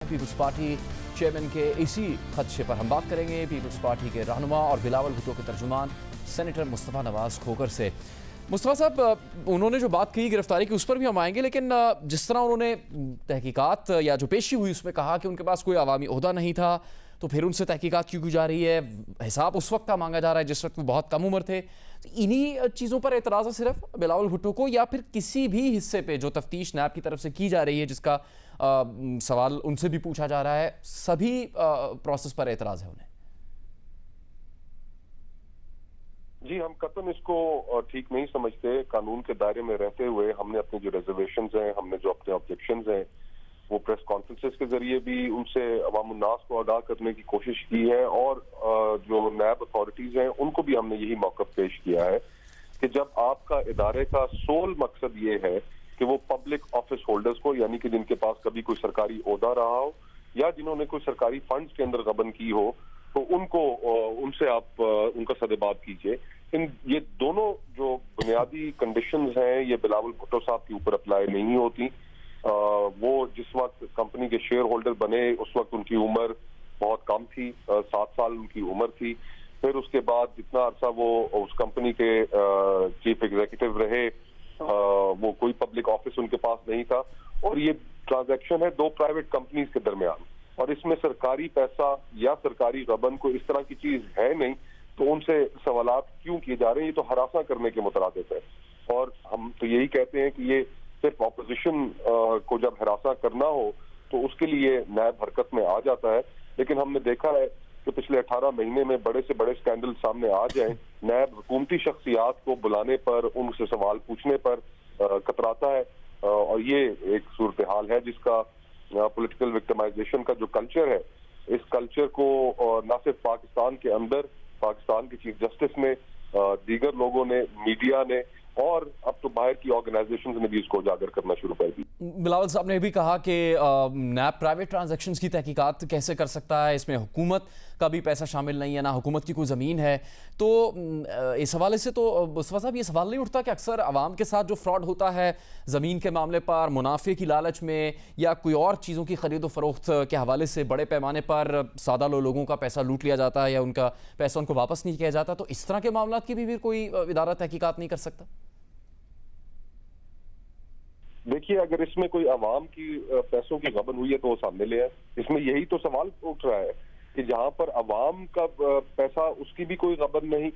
Peoples party chairman के इसी खदशे पर हम बात करेंगे पीपल्स पार्टी के रहनुमा और बिलावल भुट्टो के तर्जुमान सेनेटर मुस्तफ़ा नवाज़ खोखर से। मुस्तफ़ा साहब, उन्होंने जो बात की गिरफ्तारी की उस पर भी हम आएंगे, लेकिन जिस तरह उन्होंने तहकीकात या जो पेशी हुई उसमें कहा कि उनके पास कोई अवामी ओहदा नहीं था, तो फिर उनसे तहकीकात क्यों की जा रही है, हिसाब उस वक्त का मांगा जा रहा है जिस वक्त वो बहुत कम उम्र थे। तो इन्हीं चीज़ों पर एतराज़ है सिर्फ बिलावल भुट्टो को, या फिर किसी भी हिस्से पे जो तफ्तीश नैब की तरफ से की जा रही है जिसका सवाल उनसे भी पूछा जा रहा है, सभी प्रोसेस पर एतराज़ है उन्हें? जी, हम कतन इसको ठीक नहीं समझते। कानून के दायरे में रहते हुए हमने अपने जो रिजर्वेशंस हैं, हमने जो अपने ऑब्जेक्शंस हैं, वो प्रेस कॉन्फ्रेंसेस के जरिए भी उनसे अवाम उन्नास को आगाह करने की कोशिश की है और जो नैब अथॉरिटीज हैं उनको भी हमने यही मौक़िफ़ पेश किया है कि जब आपका इदारे का सोल मकसद ये है कि वो पब्लिक ऑफिस होल्डर्स को, यानी कि जिनके पास कभी कोई सरकारी ओहदा रहा हो या जिन्होंने कोई सरकारी फंड्स के अंदर गबन की हो, तो उनको उनसे आप उनका सदेबाद कीजिए। ये दोनों जो बुनियादी कंडीशंस हैं ये बिलावल भुट्टो साहब के ऊपर अप्लाई नहीं होती। वो जिस वक्त कंपनी के शेयर होल्डर बने उस वक्त उनकी उम्र बहुत कम थी, 7 साल उनकी उम्र थी। फिर उसके बाद जितना अरसा वो उस कंपनी के चीफ एग्जीक्यूटिव रहे, वो कोई पब्लिक ऑफिस उनके पास नहीं था। और ये ट्रांजैक्शन है दो प्राइवेट कंपनीज के दरमियान, और इसमें सरकारी पैसा या सरकारी गबन को इस तरह की चीज है नहीं, तो उनसे सवालात क्यों किए जा रहे हैं? ये तो हरासा करने के मुतरादिफ है। और हम तो यही कहते हैं कि ये सिर्फ ऑपोजिशन को जब हरासा करना हो तो उसके लिए नैब हरकत में आ जाता है। लेकिन हमने देखा है कि पिछले 18 महीने में बड़े से बड़े स्कैंडल सामने आ जाए, नैब हुकूमती शख्सियात को बुलाने पर, उनसे सवाल पूछने पर कतराता है। और ये एक सूरत हाल है जिसका पॉलिटिकल विक्टिमाइजेशन का जो कल्चर है, इस कल्चर को न सिर्फ पाकिस्तान के अंदर, पाकिस्तान के चीफ जस्टिस ने, दीगर लोगों ने, मीडिया ने और अब तो बाहर की ऑर्गेनाइजेशंस ने भी इसको उजागर करना शुरू कर दी। बिलावल साहब ने भी कहा कि नैब प्राइवेट ट्रांजैक्शंस की तहकीकात कैसे कर सकता है, इसमें हुकूमत का भी पैसा शामिल नहीं है, ना हुकूमत की कोई ज़मीन है। तो इस हवाले से तो मुस्तफ़ा साहब ये सवाल नहीं उठता कि अक्सर आवाम के साथ जो फ्रॉड होता है ज़मीन के मामले पर, मुनाफे की लालच में या कोई और चीज़ों की खरीद व फरोख्त के हवाले से बड़े पैमाने पर सादा लोगों का पैसा लूट लिया जाता है या उनका पैसा उनको वापस नहीं किया जाता, तो इस तरह के मामला की भी कोई इदारा तहकीकात नहीं कर सकता? देखिए, अगर इसमें कोई अवाम की पैसों की गबन हुई है तो वो सामने ले आए। इसमें यही तो सवाल उठ रहा है कि जहां पर अवाम का पैसा, उसकी भी कोई गबन नहीं,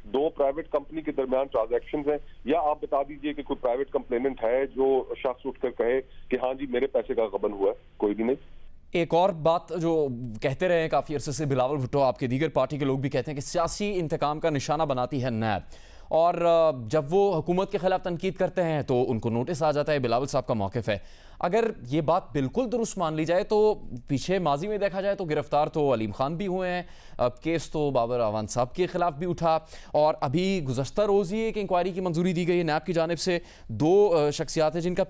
दो प्राइवेट कंपनी के दरमियान ट्रांजैक्शंस हैं। या आप बता दीजिए कि कोई प्राइवेट कंप्लेनेंट है जो शख्स उठकर कहे कि हाँ जी मेरे पैसे का गबन हुआ है, कोई भी नहीं। एक और बात जो कहते रहे काफ़ी अरसे से बिलावल भुट्टो, आपके दीगर पार्टी के लोग भी कहते हैं कि सियासी इंतकाम का निशाना बनाती है नैब, और जब वो हुकूमत के खिलाफ तनकीद करते हैं तो उनको नोटिस आ जाता है। बिलावल साहब का मौक़िफ़ है, अगर ये बात बिल्कुल दुरुस्त मान ली जाए तो पीछे माजी में देखा जाए तो गिरफ्तार तो अलीम खान भी हुए हैं, अब केस तो बाबर अवान साहब के खिलाफ भी उठा, और अभी गुज़श्ता रोज़ ही एक इंक्वायरी की मंजूरी दी गई है नैब की जानिब से। दो शख्सियात हैं जिनका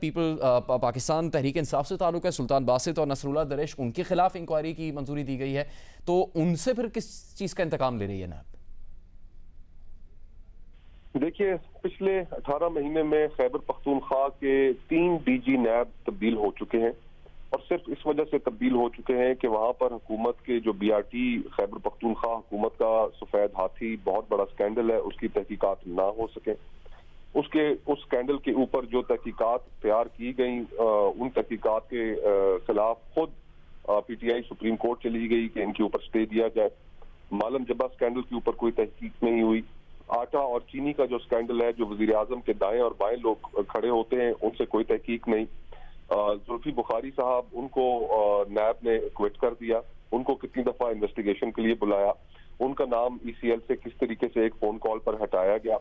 पाकिस्तान तहरीक इंसाफ से ताल्लुक़ है, सुल्तान बासित और नसरुल्लाह दरेश, उनके खिलाफ इंक्वायरी की मंजूरी दी गई है। तो उनसे फिर किस चीज़ का इंतकाम ले रही है नैब? देखिए, पिछले 18 महीने में खैबर पख्तूनख्वा के 3 डीजी नैब तब्दील हो चुके हैं, और सिर्फ इस वजह से तब्दील हो चुके हैं कि वहां पर हुकूमत के जो BRT खैबर पख्तूनख्वा हुकूमत का सफेद हाथी बहुत बड़ा स्कैंडल है, उसकी तहकीकात ना हो सके। उस स्कैंडल के ऊपर जो तहकीकात तैयार की गई, उन तहकीकात के खिलाफ खुद PTI सुप्रीम कोर्ट चली गई कि इनके ऊपर स्टे दिया जाए। मालम जब्बा स्कैंडल के ऊपर कोई तहकीक नहीं हुई। आटा और चीनी का जो स्कैंडल है, जो वजीर आजम के दाएं और बाएं लोग खड़े होते हैं, उनसे कोई तहकीक नहीं। जुल्फी बुखारी साहब, उनको नैब ने क्विट कर दिया, उनको कितनी दफा इन्वेस्टिगेशन के लिए बुलाया, उनका नाम ECL से किस तरीके से एक फोन कॉल पर हटाया गया।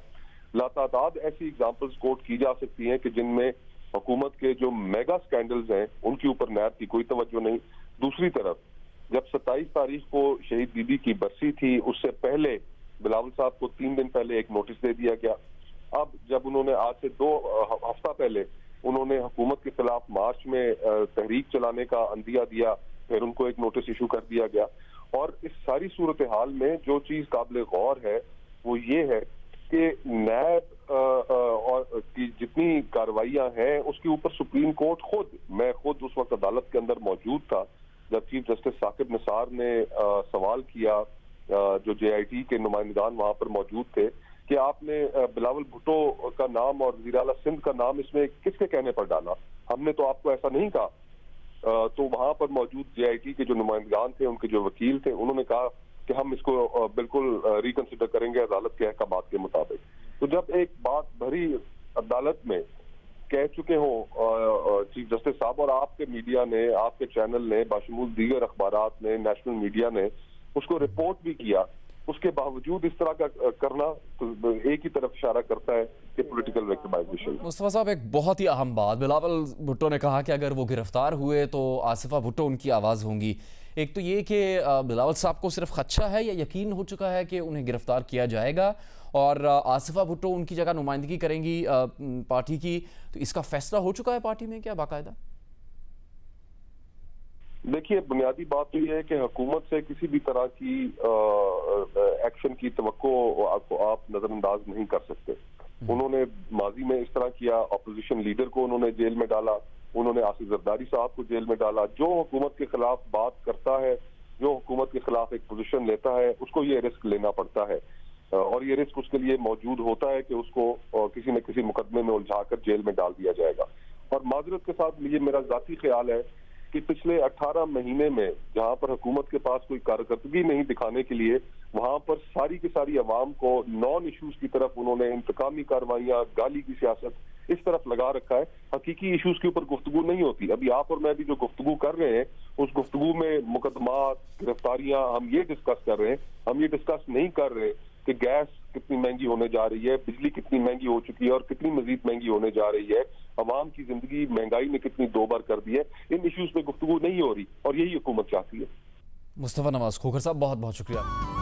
लातादाद ऐसी एग्जाम्पल्स कोट की जा सकती हैं कि जिनमें हुकूमत के जो मेगा स्कैंडल्स हैं उनके ऊपर नैब की कोई तवज्जो नहीं। दूसरी तरफ जब 27 तारीख को शहीद बीबी की बरसी थी, उससे पहले बिलावल साहब को 3 दिन पहले एक नोटिस दे दिया गया। अब जब उन्होंने आज से 2 हफ्ता पहले उन्होंने हुकूमत के खिलाफ मार्च में तहरीक चलाने का अंदिया दिया, फिर उनको एक नोटिस इशू कर दिया गया। और इस सारी सूरत हाल में जो चीज काबिल गौर है वो ये है कि नैब और की जितनी कार्रवाइयां हैं उसके ऊपर सुप्रीम कोर्ट मैं खुद उस वक्त अदालत के अंदर मौजूद था, जब चीफ जस्टिस साकिब निसार ने सवाल किया जो JIT के नुमाइंदगान वहां पर मौजूद थे कि आपने बिलावल भुट्टो का नाम और वज़ीर आला सिंध का नाम इसमें किसके कहने पर डाला, हमने तो आपको ऐसा नहीं कहा। तो वहां पर मौजूद JIT के जो नुमाइंदगान थे, उनके जो वकील थे, उन्होंने कहा कि हम इसको बिल्कुल रिकंसिडर करेंगे अदालत के अहकामात के मुताबिक। तो जब एक बात भरी अदालत में कह चुके हो चीफ जस्टिस साहब और आपके मीडिया ने, आपके चैनल ने, बाशमूल दीगर अखबारात ने, नेशनल मीडिया ने उसको रिपोर्ट भी किया, उसके बावजूद इस तरह का करना तो एक ही तरफ इशारा करता है कि पॉलिटिकल विक्टिमाइजेशन। मुस्तफा साहब, एक बहुत ही अहम बात, बिलावल भुट्टो ने कहा कि अगर वो गिरफ्तार हुए तो आसिफा भुट्टो उनकी आवाज़ होंगी। एक तो ये कि बिलावल साहब को सिर्फ खदशा है या यकीन हो चुका है कि उन्हें गिरफ्तार किया जाएगा और आसिफा भुट्टो उनकी जगह नुमाइंदगी करेंगी पार्टी की, तो इसका फैसला हो चुका है पार्टी में क्या बाकायदा? देखिए, बुनियादी बात तो यह है कि हुकूमत से किसी भी तरह की एक्शन की तवक्को आप नजरअंदाज नहीं कर सकते। उन्होंने माजी में इस तरह किया, अपोजिशन लीडर को उन्होंने जेल में डाला, उन्होंने आसिफ जरदारी साहब को जेल में डाला। जो हुकूमत के खिलाफ बात करता है, जो हुकूमत के खिलाफ एक पोजीशन लेता है, उसको ये रिस्क लेना पड़ता है और ये रिस्क उसके लिए मौजूद होता है कि उसको किसी न किसी मुकदमे में उलझाकर जेल में डाल दिया जाएगा। और माजरत के साथ ये मेरा जाती ख्याल है कि पिछले 18 महीने में जहां पर हुकूमत के पास कोई कारकर्दगी नहीं दिखाने के लिए, वहां पर सारी की सारी अवाम को नॉन इश्यूज की तरफ उन्होंने इंतकामी कार्रवाइयां, गाली की सियासत इस तरफ लगा रखा है। हकीकी इश्यूज के ऊपर गुफ्तगू नहीं होती। अभी आप और मैं भी जो गुफ्तगू कर रहे हैं, उस गुफ्तगू में मुकदमात, गिरफ्तारियां, हम ये डिस्कस कर रहे हैं। हम ये डिस्कस नहीं कर रहे कि गैस कितनी महंगी होने जा रही है, बिजली कितनी महंगी हो चुकी है और कितनी मजीद महंगी होने जा रही है, अवाम की जिंदगी महंगाई ने कितनी दो बार कर दी है। इन इश्यूज पे गुफ्तगू नहीं हो रही और यही हुकूमत चाहती है। मुस्तफा नवाज खोखर साहब, बहुत बहुत शुक्रिया।